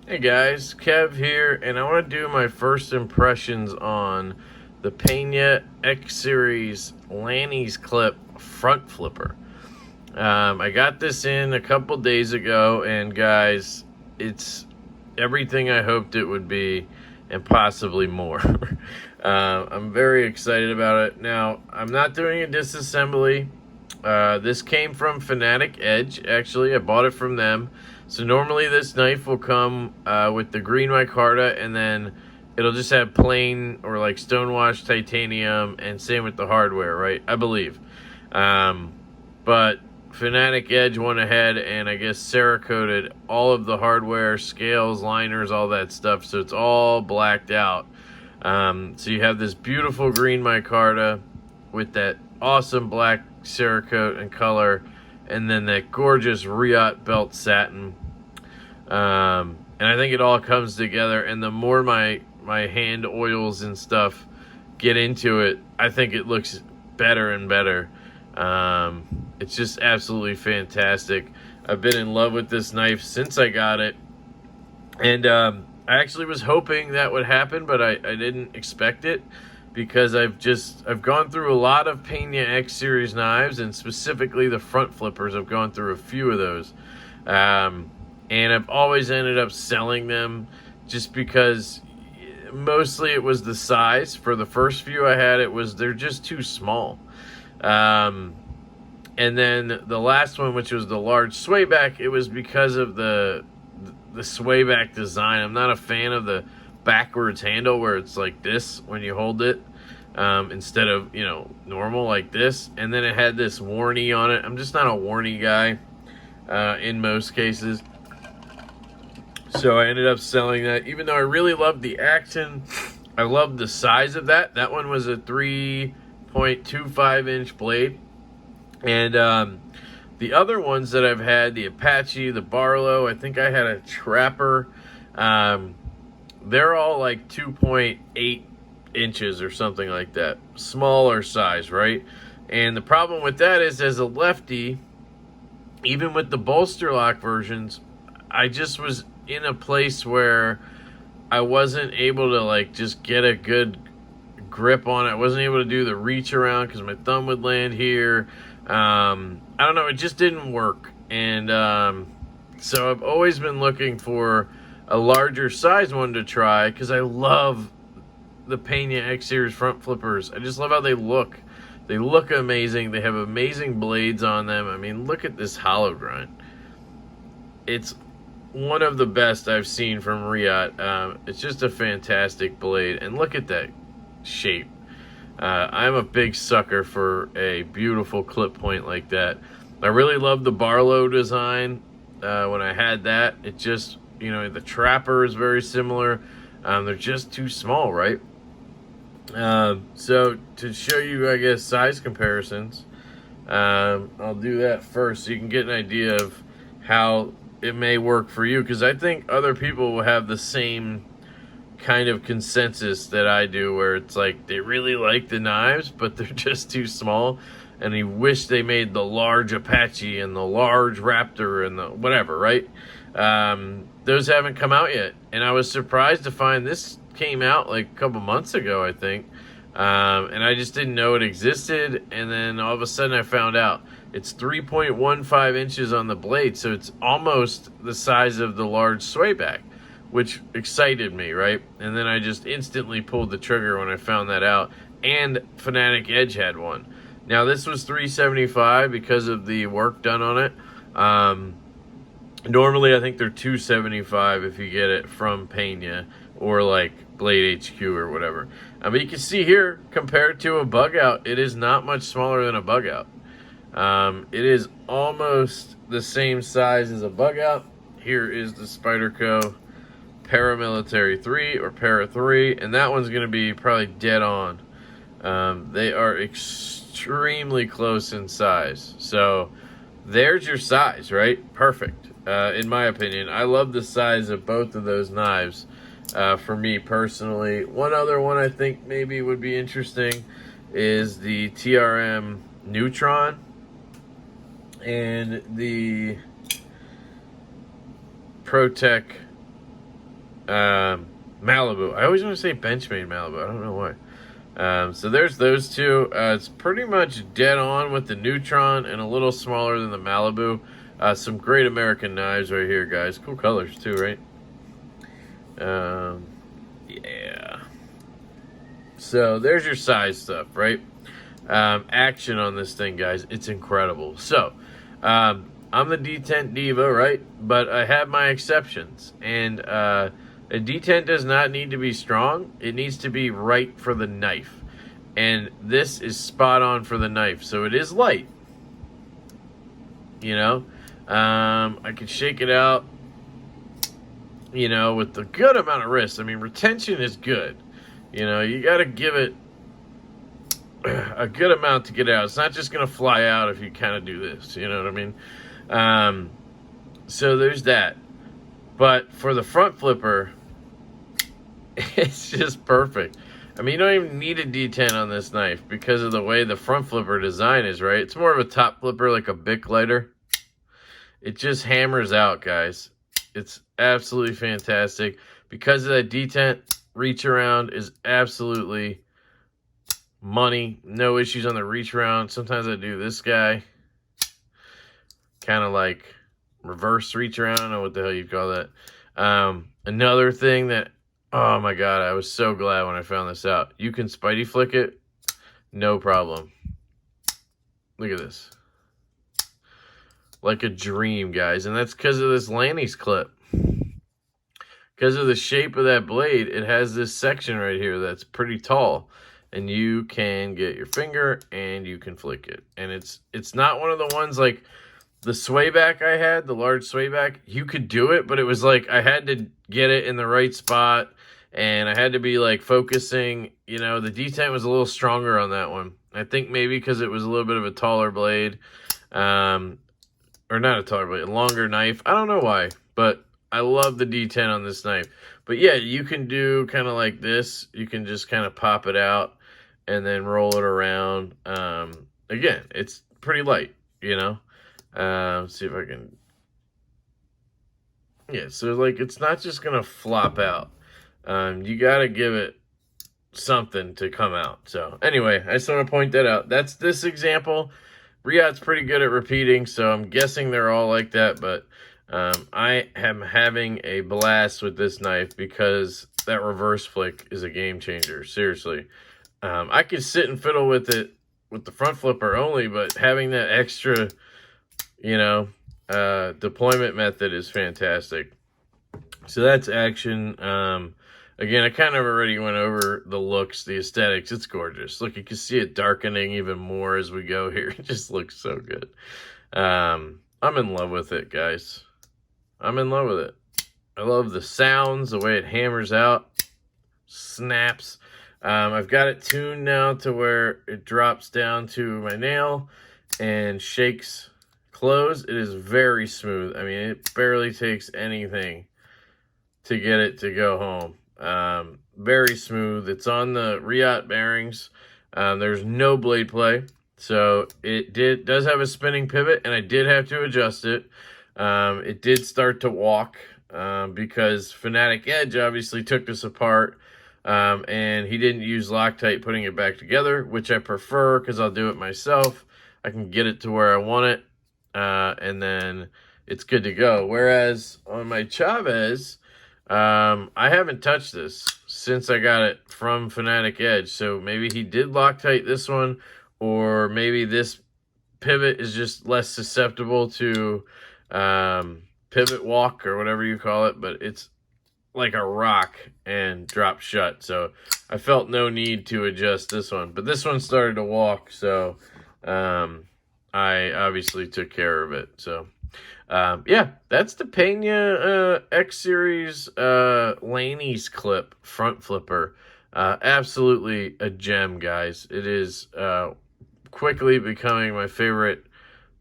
Hey guys, Kev here, and I want to do my first impressions on the Pena X Series Lanny's clip front flipper. I got this in a couple days ago, and guys, it's everything I hoped it would be, and possibly more. I'm very excited about it. Now, I'm not doing a disassembly. This came from Fanatic Edge, actually. I bought it from them. So normally this knife will come with the green micarta, and then it'll just have plain or like stonewashed titanium, and same with the hardware, right? I believe. But Fanatic Edge went ahead and I guess Cerakoted all of the hardware, scales, liners, all that stuff. So it's all blacked out. So you have this beautiful green micarta with that awesome black Cerakote and color, and then that gorgeous Riot belt satin. And I think it all comes together, and the more my hand oils and stuff get into it, I think it looks better and better. It's just absolutely fantastic. I've been in love with this knife since I got it, and I actually was hoping that would happen, but I didn't expect it, because I've gone through a lot of Pena X Series knives, and specifically the front flippers. I've gone through a few of those, and I've always ended up selling them just because mostly it was the size. For the first few I had, they're just too small. And then the last one, which was the large swayback, it was because of the swayback design. I'm not a fan of the backwards handle where it's like this when you hold it, instead of, normal like this. And then it had this warny on it. I'm just not a warny guy in most cases. So I ended up selling that, even though I really loved the action. I loved the size of that. That one was a 3.25 inch blade. And the other ones that I've had, the Apache, the Barlow, I think I had a Trapper. They're all like 2.8 inches or something like that. Smaller size, right? And the problem with that is, as a lefty, even with the bolster lock versions, I just was in a place where I wasn't able to like just get a good grip on it. I wasn't able to do the reach around because my thumb would land here. I don't know, it just didn't work. And so I've always been looking for a larger size one to try, because I love the Pena X Series front flippers. I just love how they look. They look amazing. They have amazing blades on them. I mean, look at this hollow grind. It's one of the best I've seen from Riot. It's just a fantastic blade. And look at that shape. I'm a big sucker for a beautiful clip point like that. I really love the Barlow design. When I had that, it just, the Trapper is very similar. They're just too small, right? So to show you, I guess, size comparisons, I'll do that first so you can get an idea of how it may work for you, because I think other people will have the same kind of consensus that I do, where it's like they really like the knives, but they're just too small, and you wish they made the large Apache and the large Raptor and the whatever, right? Those haven't come out yet, and I was surprised to find this came out like a couple months ago, I think, and I just didn't know it existed. And then all of a sudden I found out it's 3.15 inches on the blade, so it's almost the size of the large swayback, which excited me, right? And then I just instantly pulled the trigger when I found that out. And Fanatic Edge had one. Now this was $375 because of the work done on it. Normally I think they're $275 if you get it from Pena or like Blade HQ or whatever. But you can see here, compared to a bug out, it is not much smaller than a bug out. It is almost the same size as a bug out. Here is the Spyderco Paramilitary 3 or Para 3, and that one's going to be probably dead on. They are extremely close in size. So there's your size, right? Perfect. In my opinion, I love the size of both of those knives. For me personally, one other one I think maybe would be interesting is the TRM Neutron and the ProTech Malibu. I always want to say Benchmade Malibu. I don't know why. So there's those two. It's pretty much dead on with the Neutron and a little smaller than the Malibu. Some great American knives right here, guys. Cool colors too, right? Yeah. So there's your size stuff, right? Action on this thing, guys. It's incredible. So, I'm the detent diva, right? But I have my exceptions. And a detent does not need to be strong. It needs to be right for the knife. And this is spot on for the knife. So it is light. You know? I can shake it out, you know, with a good amount of wrist. I mean, retention is good. You know, you got to give it a good amount to get out. It's not just going to fly out if you kind of do this. You know what I mean? So there's that. But for the front flipper, it's just perfect. I mean, you don't even need a D10 on this knife because of the way the front flipper design is, right? It's more of a top flipper, like a Bic lighter. It just hammers out, guys. It's absolutely fantastic. Because of that detent, reach around is absolutely money. No issues on the reach around. Sometimes I do this guy. Kind of like reverse reach around. I don't know what the hell you'd call that. Another thing that, oh my God, I was so glad when I found this out. You can Spidey flick it. No problem. Look at this. Like a dream, guys. And that's because of this Lanny's clip. Because of the shape of that blade, it has this section right here that's pretty tall. And you can get your finger and you can flick it. And it's not one of the ones like the sway back I had, the large sway back. You could do it, but it was like I had to get it in the right spot. And I had to be like focusing. You know, the detent was a little stronger on that one. I think maybe because it was a little bit of a taller blade. Or not a taller blade, a longer knife. I don't know why, but I love the D10 on this knife. But yeah, you can do kind of like this. You can just kind of pop it out and then roll it around. Again, it's pretty light, you know. Let's see if I can. Yeah, so like it's not just going to flop out. You got to give it something to come out. So anyway, I just want to point that out. That's this example. Riyadh's pretty good at repeating, so I'm guessing they're all like that, but I am having a blast with this knife because that reverse flick is a game changer, seriously. I could sit and fiddle with it with the front flipper only, but having that extra, you know, deployment method is fantastic. So that's action. Again, I kind of already went over the looks, the aesthetics. It's gorgeous. Look, you can see it darkening even more as we go here. It just looks so good. I'm in love with it, guys. I'm in love with it. I love the sounds, the way it hammers out, snaps. I've got it tuned now to where it drops down to my nail and shakes close. It is very smooth. I mean, it barely takes anything to get it to go home. Very smooth. It's on the Riyadh bearings. There's no blade play. So it does have a spinning pivot, and I did have to adjust it. It did start to walk because Fanatic Edge obviously took this apart, and he didn't use Loctite putting it back together, which I prefer because I'll do it myself. I can get it to where I want it, and then it's good to go. Whereas on my Chavez, I haven't touched this since I got it from Fanatic Edge. So maybe he did Loctite this one, or maybe this pivot is just less susceptible to pivot walk or whatever you call it. But it's like a rock and dropped shut. So I felt no need to adjust this one. But this one started to walk, so I obviously took care of it. So yeah, that's the Pena X Series Lanny's clip front flipper. Absolutely a gem, guys. It is quickly becoming my favorite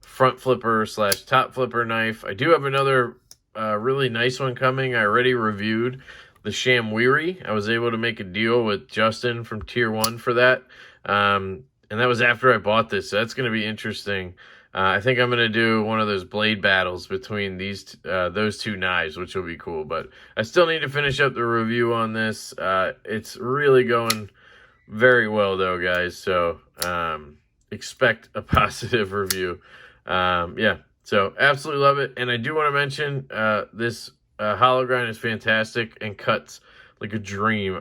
front flipper / top flipper knife. I do have another really nice one coming. I already reviewed the Shamwiri. I was able to make a deal with Justin from Tier 1 for that. And that was after I bought this. So that's going to be interesting. I think I'm gonna do one of those blade battles between those two knives, which will be cool. But I still need to finish up the review on this. It's really going very well, though, guys. So expect a positive review. Yeah. So absolutely love it, and I do want to mention this hollow grind is fantastic and cuts like a dream.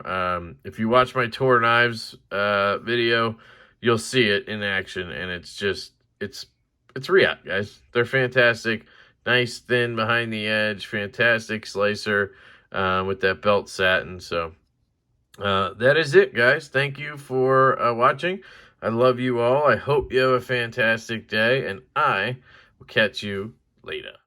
If you watch my Tour Knives video, you'll see it in action, and it's Riot, guys. They're fantastic. Nice, thin behind the edge. Fantastic slicer with that belt satin. So that is it, guys. Thank you for watching. I love you all. I hope you have a fantastic day, and I will catch you later.